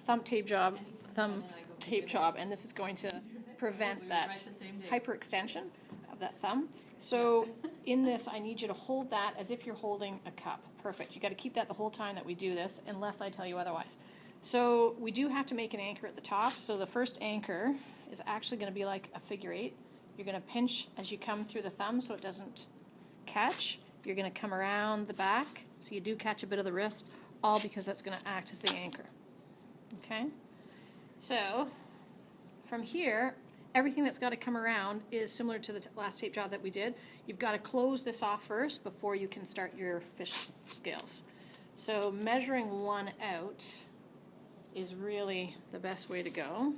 thumb tape job, and this is going to prevent that hyperextension of that thumb. So in this, I need you to hold that as if you're holding a cup. Perfect. You got to keep that the whole time that we do this, unless I tell you otherwise. So we do have to make an anchor at the top. So the first anchor is actually going to be like a figure 8. You're going to pinch as you come through the thumb so it doesn't catch. You're going to come around the back so you do catch a bit of the wrist, all because that's going to act as the anchor. Okay? So from here, everything that's got to come around is similar to the last tape job that we did. You've got to close this off first before you can start your fish scales. So measuring one out is really the best way to go.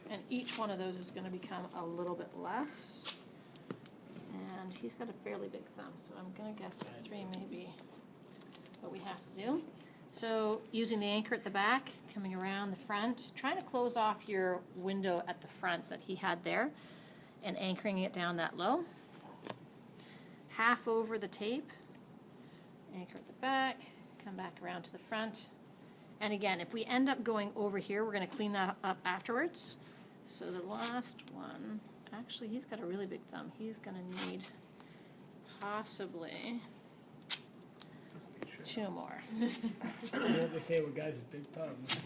And each one of those is going to become a little bit less. And he's got a fairly big thumb, so I'm going to guess that 3 may be what we have to do. So using the anchor at the back, coming around the front, trying to close off your window at the front that he had there, and anchoring it down that low. Half over the tape, anchor at the back, come back around to the front. And again, if we end up going over here, we're going to clean that up afterwards. So the last one, actually he's got a really big thumb. He's going to need possibly 2 more. You know what they say with guys with big thumbs?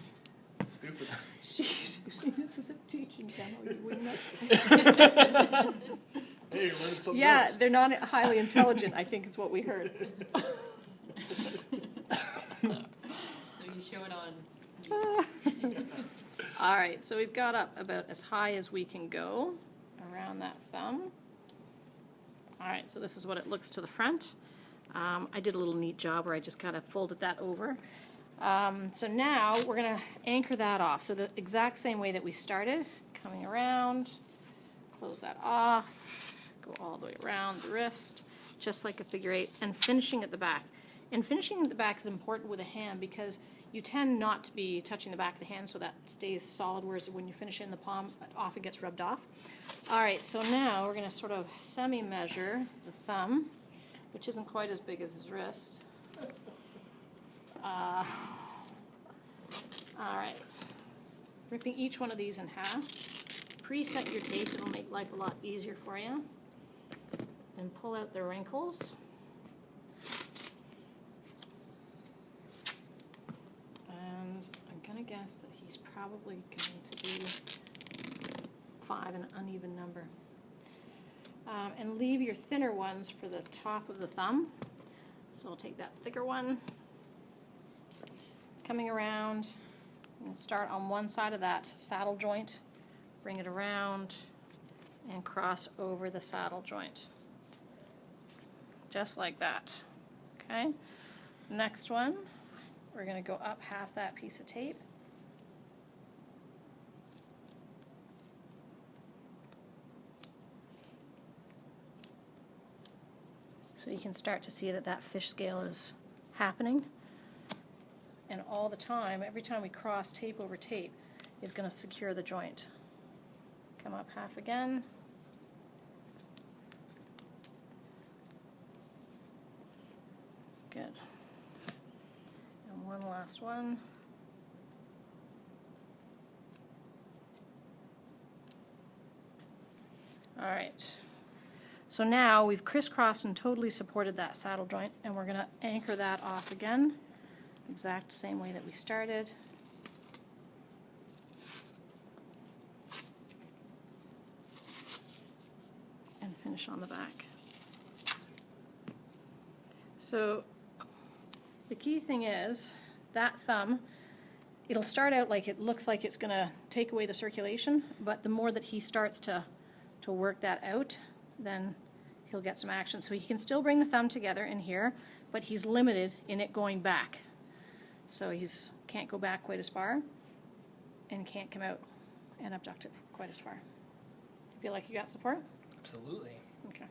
Stupid. Jeez, you see, this is a teaching demo. You wouldn't know. Hey, you learned something Yeah, else. they're not highly intelligent, I think is what we heard. So you show it on. All right, so we've got up about as high as we can go around that thumb. All right, so this is what it looks to the front. I did a little neat job where I just kind of folded that over. So now we're going to anchor that off. So the exact same way that we started, coming around, close that off, go all the way around the wrist, just like a figure 8, and finishing at the back. And finishing at the back is important with a hand because you tend not to be touching the back of the hand so that stays solid, whereas when you finish it in the palm, it often gets rubbed off. All right, so now we're going to sort of semi-measure the thumb, which isn't quite as big as his wrist. All right, ripping each one of these in half. Preset your tape, it'll make life a lot easier for you. And pull out the wrinkles. And I'm going to guess that he's probably going to do 5, an uneven number. And leave your thinner ones for the top of the thumb. So I'll take that thicker one. Coming around, and start on one side of that saddle joint, bring it around, and cross over the saddle joint. Just like that. Okay? Next one, we're going to go up half that piece of tape. So you can start to see that that fish scale is happening. And all the time, every time we cross tape over tape, is going to secure the joint. Come up half again. Good. And one last one. All right. So now we've crisscrossed and totally supported that saddle joint, and we're going to anchor that off again, exact same way that we started. And finish on the back. So the key thing is that thumb, it'll start out like it looks like it's going to take away the circulation, but the more that he starts to work that out, then he'll get some action. So he can still bring the thumb together in here, but he's limited in it going back. So he's can't go back quite as far and can't come out and abduct it quite as far. Feel like you got support? Absolutely. Okay.